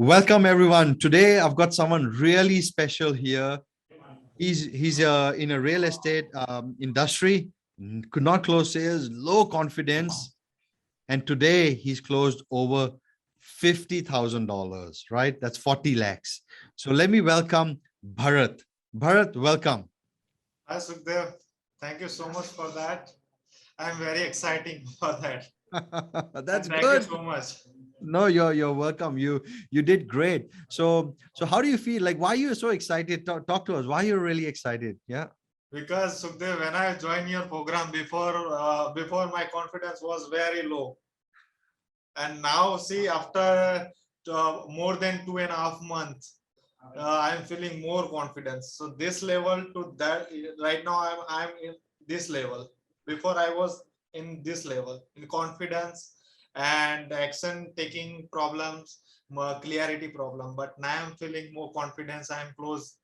Welcome everyone. Today I've got someone really special here. He's in a real estate industry, could not close sales, low confidence, and today he's closed over $50,000. Right, that's 40 lakhs. So let me welcome Bharat. Bharat, welcome. Hi Sukhdev, thank you so much for that. I'm very exciting for that. And That's thank you good. so much. No, you're welcome. You did great. So how do you feel? Like, why are you so excited? Talk to us. Why you're really excited? Yeah. Because Sukhdev, when I joined your program before my confidence was very low. And now see, after more than 2.5 months, I'm feeling more confidence. So this level to that, right now I'm in this level. Before I was in this level, in confidence and action taking problems, more clarity problem. But now I'm feeling more confidence. I'm close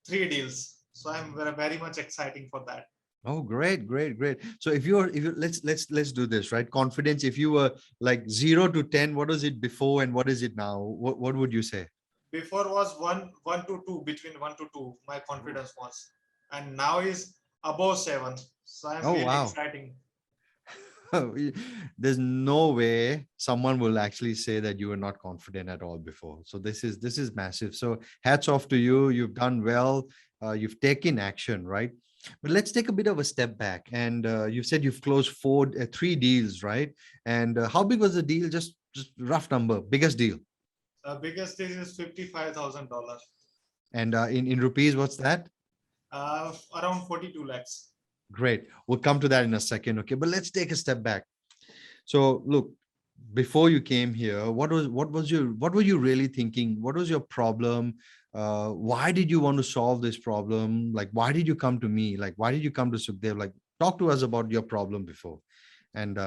3 deals. So I'm very much exciting for that. Oh, great, great, great. So if you let's do this, right? Confidence. If you were like 0 to 10, what was it before and what is it now? What would you say? Before was one to two, between 1 to 2 my confidence was, and now is above 7. So I'm Oh, really wow. exciting. There's no way someone will actually say that you were not confident at all before. So this is massive. So hats off to you. You've done well. You've taken action, right? But let's take a bit of a step back. And you said you've closed three deals, right? And how big was the deal? Just rough number, biggest deal. Biggest thing is $55,000, And in rupees, what's that? around 42 lakhs. Great. We'll come to that in a second. Okay. But let's take a step back. So look, before you came here, what were you really thinking? What was your problem? Why did you want to solve this problem? Like, why did you come to me? Like, why did you come to Sukhdev? Like, talk to us about your problem before. And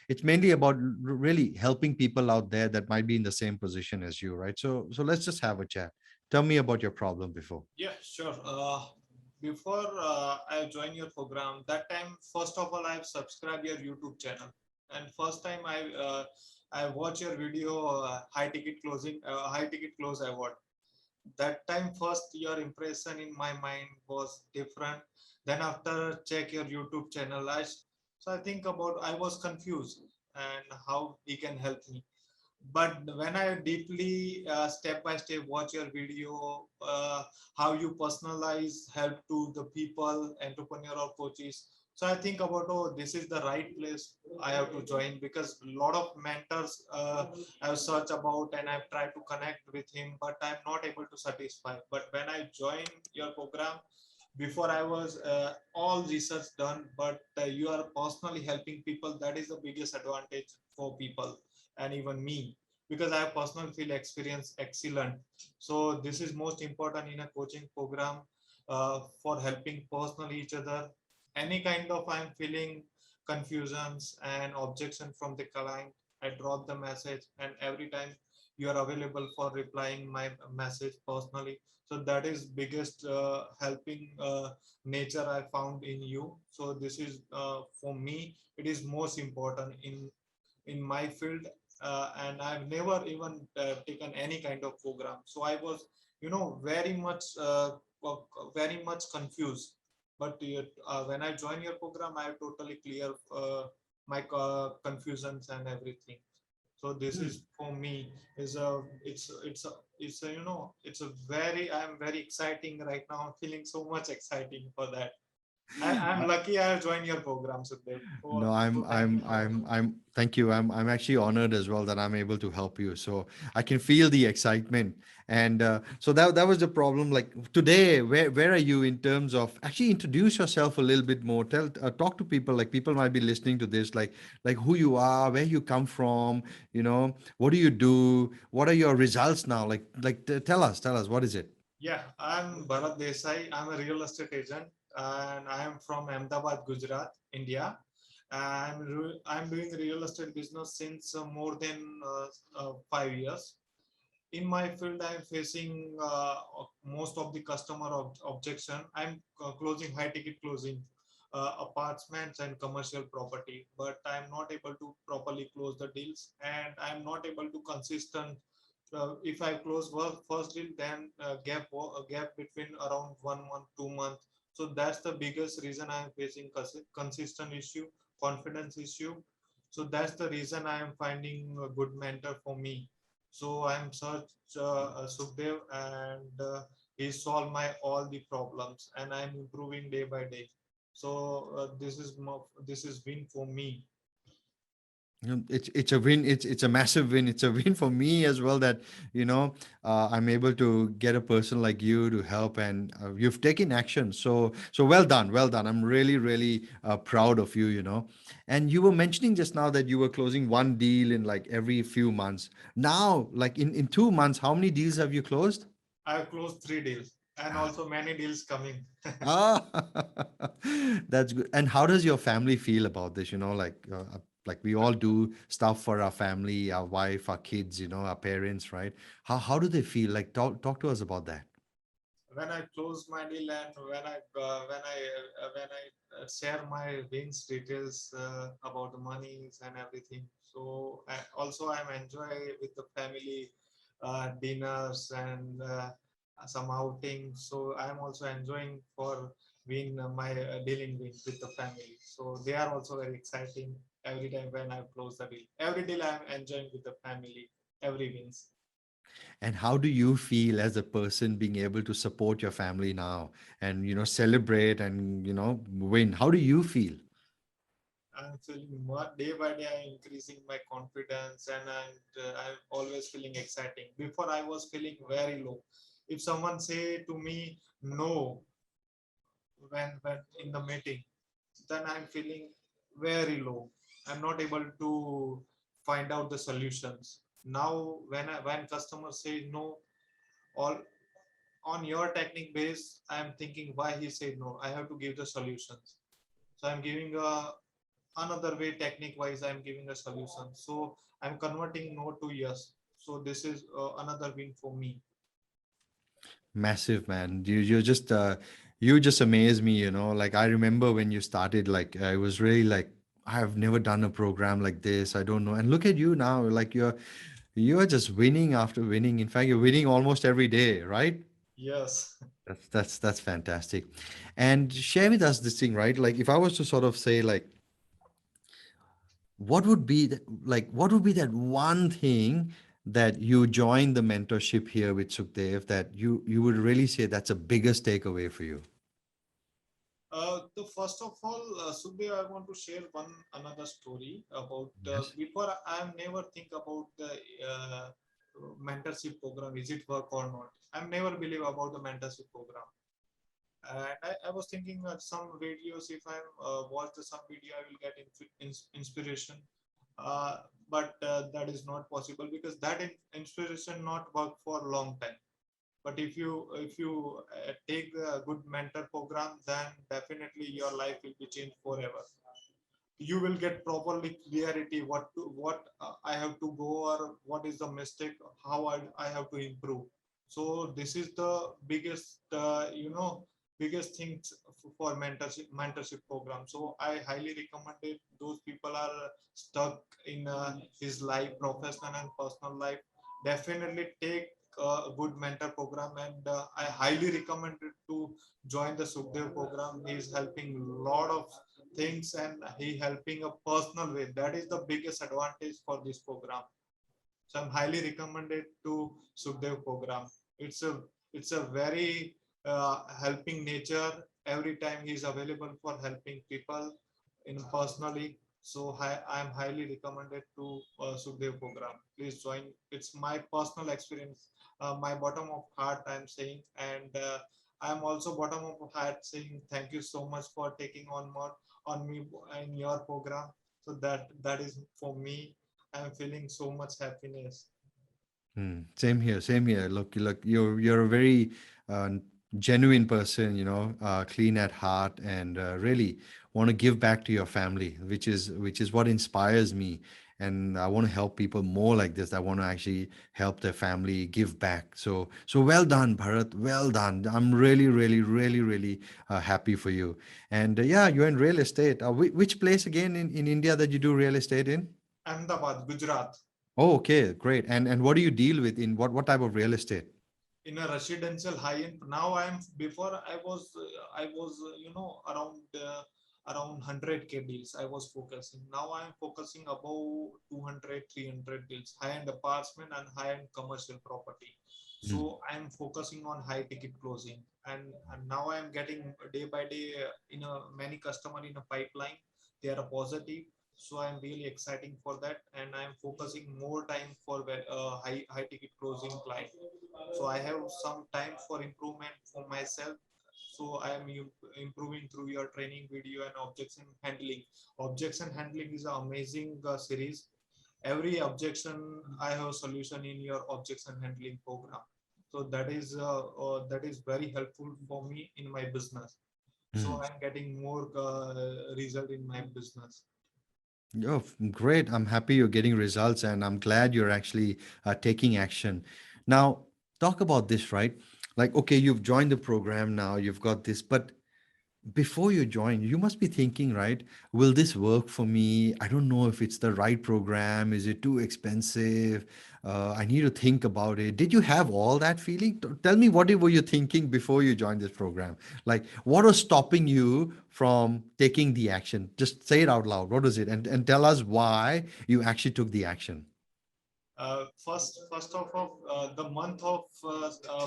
it's mainly about really helping people out there that might be in the same position as you, right? So let's just have a chat. Tell me about your problem before. Yeah, sure. Before I join your program, that time, first of all, I've subscribed your YouTube channel, and first time I watch your video, high ticket close award. That time, first your impression in my mind was different. Then after check your YouTube channel, so I think about, I was confused and how he can help me. But when I deeply step by step watch your video, how you personalize help to the people, entrepreneur or coaches, so I think about, oh, this is the right place I have to join, because a lot of mentors I've searched about and I've tried to connect with him, but I'm not able to satisfy. But when I join your program, before I was all research done, but you are personally helping people. That is the biggest advantage for people and even me, because I personally feel experience excellent. So this is most important in a coaching program, for helping personally each other. Any kind of I'm feeling confusions and objection from the client, I drop the message, and every time you are available for replying my message personally. So that is biggest helping nature I found in you. So this is for me, it is most important in my field. And I've never even taken any kind of program. So I was, very much confused. But when I join your program, I totally clear my confusions and everything. So this Hmm. is for me is a it's a it's a very, I'm very exciting right now. I'm feeling so much exciting for that. I'm lucky I have joined your program, Sukhdev. No, So thank you so much. thank you. I'm actually honored as well that I'm able to help you. So I can feel the excitement. And so that was the problem. Like today, where are you in terms of actually introduce yourself a little bit more? Talk to people. Like people might be listening to this, like who you are, where you come from, what do you do? What are your results now? Tell us, what is it? Yeah, I'm Bharat Desai. I'm a real estate agent, and I am from Ahmedabad, Gujarat, India. I'm doing real estate business since more than 5 years. In my field, I'm facing most of the customer objection. I'm closing high ticket closing apartments and commercial property, but I'm not able to properly close the deals, and I'm not able to consistent if I close first deal, then gap between around 1 month, 2 months. So that's the biggest reason I am facing consistent issue, confidence issue. So that's the reason I am finding a good mentor for me. So I am search Sukhdev, and he solved my all the problems, and I am improving day by day. So this is win for me. It's a win. It's a massive win. It's a win for me as well that I'm able to get a person like you to help, and you've taken action. So well done, well done. I'm really proud of you. And you were mentioning just now that you were closing one deal in like every few months. Now, like in 2 months, how many deals have you closed? I have closed 3 deals and Ah, also many deals coming. ah, that's good. And how does your family feel about this? Like we all do stuff for our family, our wife, our kids, our parents, right? How do they feel? Like talk to us about that. When I close my deal and when I share my wins details about the monies and everything. So also I'm enjoy with the family dinners and some outings. So I'm also enjoying for win my dealing with the family. So they are also very exciting every time when I close the deal. Every deal I'm enjoying with the family. Every wins. And how do you feel as a person being able to support your family now and celebrate and win? How do you feel? I'm feeling more day by day. I'm increasing my confidence, and I'm always feeling exciting. Before I was feeling very low. If someone say to me no when in the meeting, then I'm feeling very low. I'm not able to find out the solutions. Now when customers say no, all on your technique base, I'm thinking why he said no. I have to give the solutions. So I'm giving another way technique wise I'm giving a solution, so I'm converting no to yes. So this is another win for me. Massive, man. You just amaze me, like I remember when you started, like I was really like, I've never done a program like this. I don't know. And look at you now, like you're just winning after winning. In fact, you're winning almost every day, right? Yes. That's fantastic. And share with us this thing, right? Like if I was to sort of say like what would be that one thing that you joined the mentorship here with Sukhdev that you would really say that's a biggest takeaway for you? The first of all, Sukhdev, I want to share one another story about Yes. before I never think about the uh, mentorship program. Is it work or not? I never believe about the mentorship program. And I was thinking that some videos, if I watch some video, I will get inspiration. Uh, but that is not possible because that inspiration not work for a long time. But if you take a good mentor program, then definitely your life will be changed forever. You will get properly clarity what I have to go, or what is the mistake, how I have to improve. So this is the biggest biggest things for mentorship program. So I highly recommend it. Those people are stuck in his life, professional and personal life. Definitely take a good mentor program, and I highly recommend it to join the Sukhdev program. He is helping a lot of things, and he helping a personal way. That is the biggest advantage for this program. So I'm highly recommended to Sukhdev program. It's a very helping nature. Every time he's available for helping people in personally. So I'm highly recommended to Sukhdev program. Please join. It's my personal experience. My bottom of heart I'm saying, and I'm also bottom of heart saying thank you so much for taking on more on me in your program. So that is for me. I'm feeling so much happiness. Same here, same here. Look, you're a very uh, genuine person, clean at heart, and really want to give back to your family, which is what inspires me. And I want to help people more like this. I want to actually help their family give back. So well done, Bharat. Well done. I'm really happy for you. And yeah, you're in real estate. Which place again in India that you do real estate in? Ahmedabad, Gujarat. Oh, okay, great. And what do you deal with in what type of real estate? in a residential high end. Now I am, before I was around 100k deals I was focusing. Now I am focusing above 200 300 deals, high end apartment and high end commercial property. Mm, So I am focusing on high ticket closing, and now I am getting day by day in a many customer in a pipeline. They are positive, so I'm really exciting for that, and I'm focusing more time for high ticket closing client. So I have some time for improvement for myself. So I am improving through your training video and objection handling is an amazing series. Every objection I have a solution in your objection handling program. So that is very helpful for me in my business. So mm. I'm getting more result in my business. Oh, great. I'm happy you're getting results and I'm glad you're actually taking action. Now, talk about this, right? Like, okay, you've joined the program now, you've got this, but before you join, you must be thinking, right? Will this work for me? I don't know if it's the right program. Is it too expensive? I need to think about it. Did you have all that feeling? Tell me what were you thinking before you joined this program? Like, what was stopping you from taking the action? Just say it out loud. What was it? And tell us why you actually took the action. First of all, the month of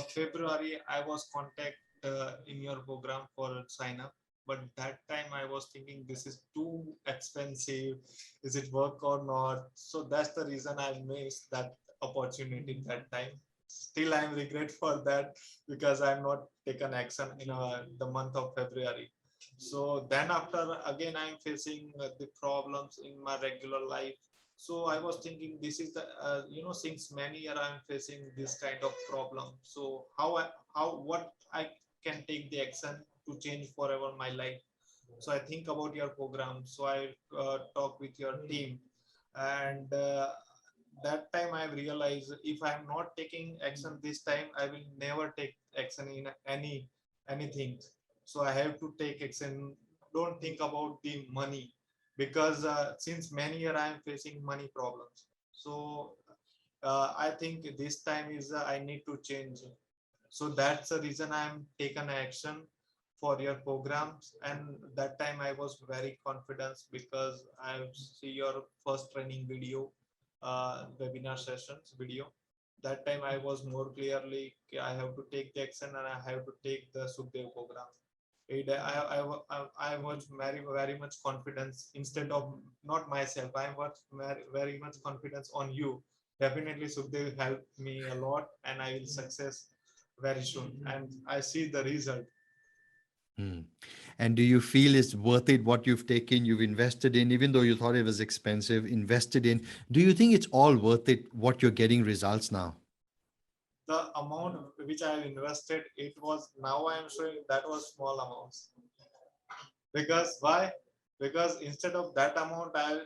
February, I was contact in your program for sign up. But that time I was thinking this is too expensive. Is it work or not? So that's the reason I missed that opportunity that time. Still, I'm regret for that because I'm not taken action in the month of February. So then after again, I'm facing the problems in my regular life. So I was thinking this is the since many year I'm facing this kind of problem. So how what I can take the action to change forever my life. So I think about your program. So I talk with your team, and that time I realized if I'm not taking action this time, I will never take action in anything. So I have to take action. Don't think about the money because since many year I am facing money problems. So I think this time is I need to change. So that's the reason I'm taken action for your programs. And that time I was very confident because I see your first training video, webinar sessions video. That time I was more clearly I have to take the action and I have to take the Sukhdev program. I was very much confidence instead of not myself. I was very much confidence on you. Definitely Sukhdev helped me a lot and I will success very soon. And I see the result. Hmm. And do you feel it's worth it what you've taken, you've invested in, even though you thought it was expensive, invested in? Do you think it's all worth it what you're getting results now? The amount which I have invested, it was now I am showing that was small amounts. Because why? Because instead of that amount, I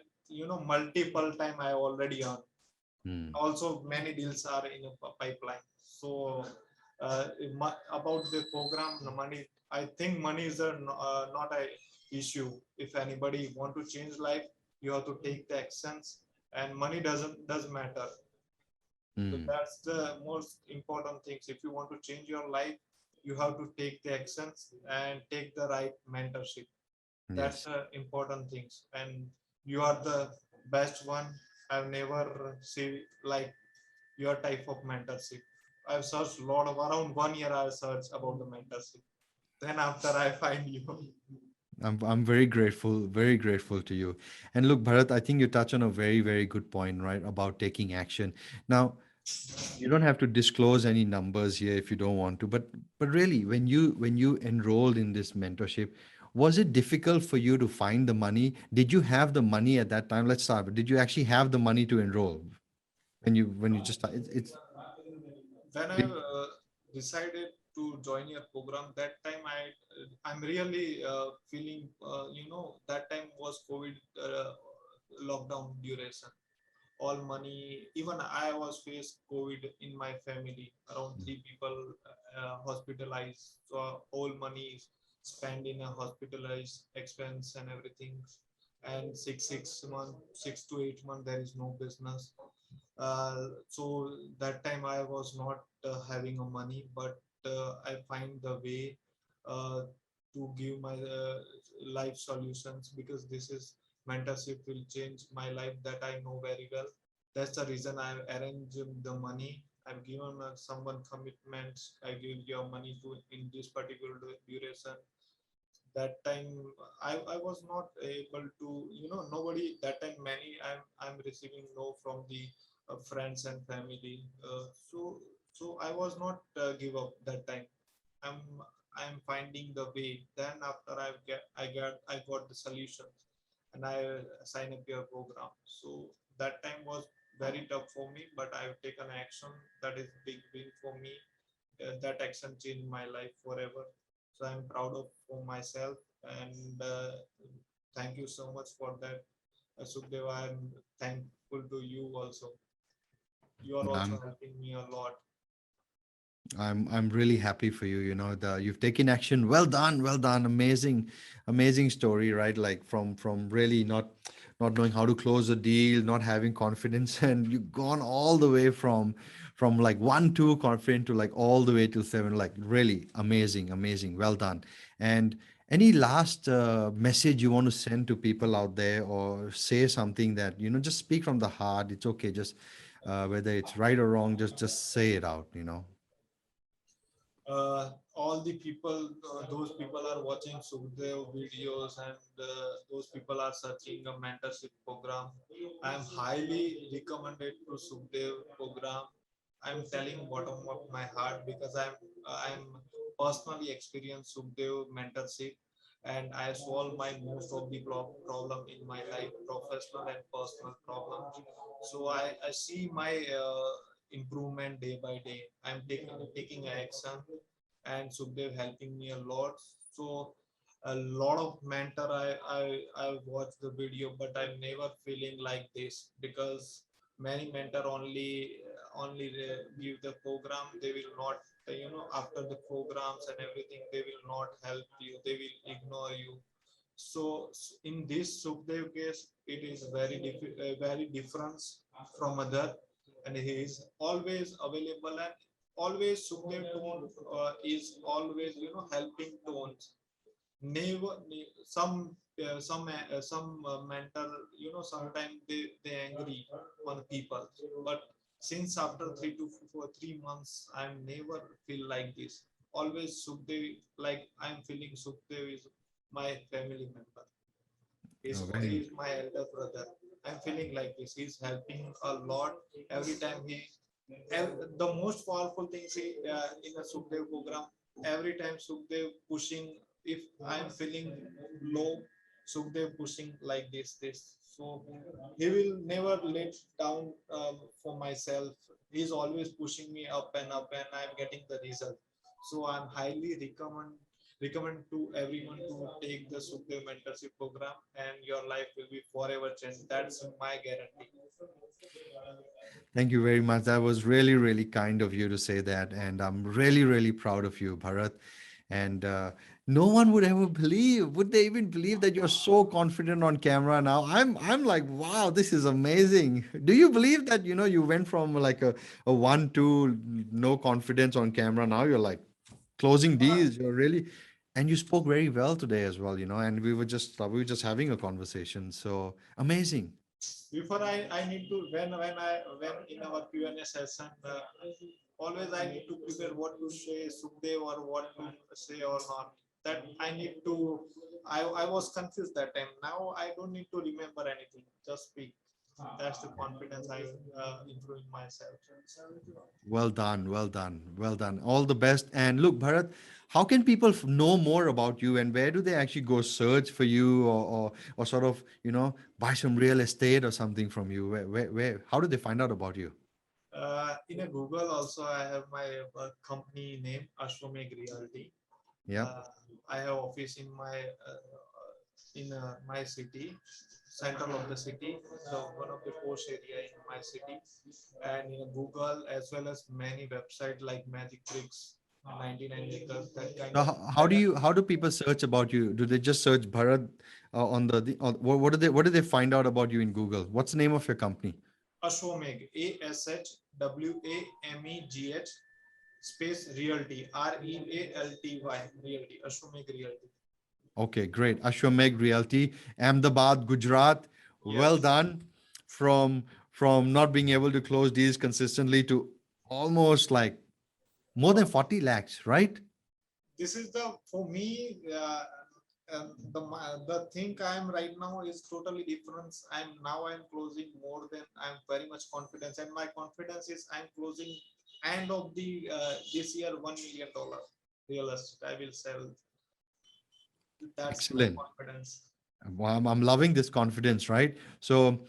multiple time I already earned. Hmm. Also many deals are in a pipeline. So about the program, the money, I think money is not a issue. If anybody want to change life, you have to take the actions, and money doesn't matter. So Hmm. that's the most important things. If you want to change your life, you have to take the actions and take the right mentorship. That's Yes. the important things. And you are the best one. I've never seen like your type of mentorship. I've searched a lot of around 1 year. I searched about the mentorship. Then after I find you. I'm very grateful to you. And look, Bharat, I think you touch on a very good point, right? About taking action. Now, you don't have to disclose any numbers here if you don't want to, but really, when you enrolled in this mentorship, was it difficult for you to find the money? Did you have the money at that time? Let's start. Did you actually have the money to enroll when you just start? When I Did, decided to join your program, that time I'm really feeling that time was COVID lockdown duration. All money, even I was faced COVID in my family. Around three people hospitalized, so all money is spent in a hospitalized expense and everything. And 6 months, 6 to 8 months, there is no business. So that time I was not having a money, but I find the way uh, to give my life solutions, because this is mentorship will change my life, that I know very well. That's the reason I arranged the money. I've given someone commitments. I give your money to in this particular duration. That time I was not able to, nobody that time, many I'm receiving no from the friends and family. So I was not give up that time. i'm I'm finding the way. Then after I got the solutions, and I sign up your program. So that time was very tough for me, but I've taken action. That is big win for me. That action changed my life forever. So I'm proud of for myself, and thank you so much for that, Sukhdev. I'm thankful to you also. You are also I'm helping me a lot. I'm really happy for you. You know, you've taken action. Well done, well done. Amazing, amazing story, right? Like from really not knowing how to close a deal, not having confidence, and you've gone all the way from like 1 2 confident to like all the way to 7. Like really amazing, amazing. Well done. And any last message you want to send to people out there, or say something that just speak from the heart. It's okay, just whether it's right or wrong, just say it out. All the people, those people are watching Sukhdev videos, and those people are searching a mentorship program. I am highly recommended to Sukhdev program. I'm telling bottom of my heart, because I'm personally experienced Sukhdev mentorship, and I solve my most of the problem in my life, professional and personal problems. So I see my improvement day by day. I'm taking action, and Sukhdev helping me a lot. So a lot of mentor, I watch the video, but I'm never feeling like this, because many mentor only give the program. They will not, after the programs and everything, they will not help you. They will ignore you. So in this Sukhdev case, it is very different from other, and he is always available, and always Sukhdev tone is always, helping tones. Never some mental, sometimes they angry on people, but since after 3 to 3 months, I'm never feel like this. Always Sukhdev, like I'm feeling Sukhdev is my family member. Oh, He's my elder brother. I'm feeling like this. He's helping a lot every time he. The most powerful thing in a Sukhdev program, every time Sukhdev pushing, if I'm feeling low, Sukhdev pushing like this. So he will never let down for myself. He's always pushing me up and up, and I'm getting the result. So I'm highly recommend to everyone to take the Sukhdev mentorship program, and your life will be forever changed. That's my guarantee. thank you very much. That was really, really kind of you to say that. And I'm really, really proud of you, Bharat. And no one would ever believe, would they even believe that you're so confident on camera now? I'm like, wow, this is amazing. Do you believe that, you went from like a 1 2 no confidence on camera? Now you're like closing deals. You're really, and you spoke very well today as well, and we were just having a conversation. So amazing. Before I need to, when in our Q&A session, always I need to prepare what to say Sukhdev, or what to say or not. That I need to. I was confused that time. Now I don't need to remember anything. Just speak. That's the confidence I improve myself. Well done, well done, well done. All the best. And look, Bharat, how can people know more about you, and where do they actually go search for you, or sort of, buy some real estate or something from you? How do they find out about you? In a Google also, I have my company name, Ashwamegh Realty. Yeah. uh, I have office in my city, central of the city, the one of the posh area in my city, and in Google, as well as many website like Magic Tricks, 99 Acres, that kind So of how do people search about you? Do they just search Bharat on what do they find out about you in Google? What's the name of your company? Ashwamegh, ASHWAMEGH space Realty, REALTY, Realty, Ashwamegh Realty. Okay, great. Ashwamegh Realty, Ahmedabad, Gujarat. Well Yes, done. From not being able to close deals consistently to almost like more than 40 lakhs, right? this is the for me. The thing I am right now is totally different. I'm closing more than I'm very much confident, and my confidence is I'm closing end of the this year $1 million real estate. I will sell. That's my Excellent. confidence. Well, I'm loving this confidence, right? So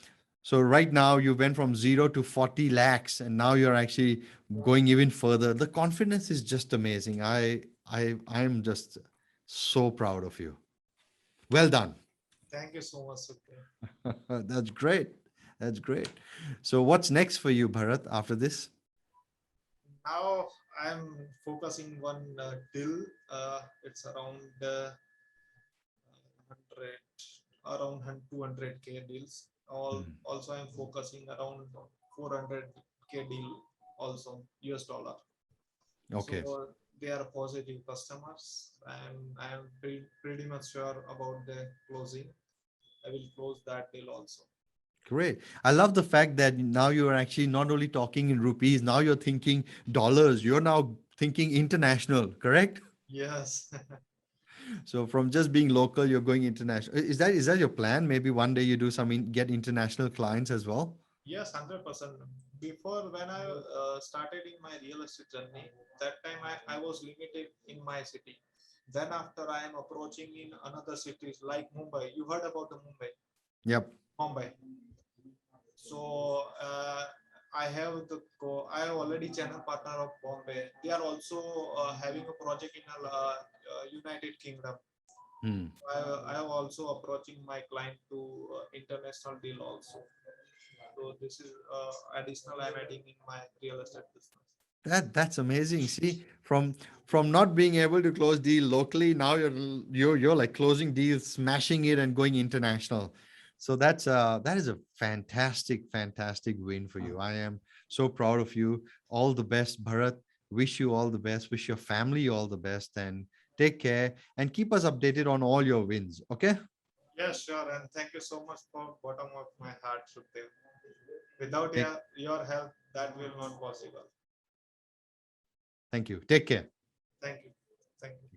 right now you went from 0 to 40 lakhs, and now you're actually going even further. The confidence is just amazing. I'm just so proud of you. Well done. Thank you so much, Sukhdev. That's great. That's great. So what's next for you, Bharat, after this? Now I'm focusing one deal. It's around 100, around 200K deals. Hmm. Also, I'm focusing around 400K deal also US dollar. Okay. So they are positive customers, and I am pretty much sure about the closing. I will close that deal also. Great. I love the fact that now you're actually not only talking in rupees, now you're thinking dollars. You're now thinking international, correct? Yes. So from just being local, you're going international. Is that your plan? Maybe one day you do some get international clients as well. Yes, 100%. Before, when I started in my real estate journey, that time I was limited in my city. Then after I am approaching in another cities like Mumbai. You heard about the Yep. Mumbai. So I have already channel partner of Bombay. They are also having a project in United Kingdom. Hmm. I am also approaching my client to international deal also. So this is additional I'm adding in my real estate business. That's amazing. See, from not being able to close deal locally, now you're like closing deals, smashing it, and going international. So that is a fantastic win for you. I am so proud of you. All the best, Bharat. Wish you all the best. Wish your family all the best, and take care and keep us updated on all your wins. Okay. Yes, sure. And thank you so much for bottom of my heart, Sukhdev. Without Take, your help, that will not possible. thank you. Take care. Thank you. Thank you.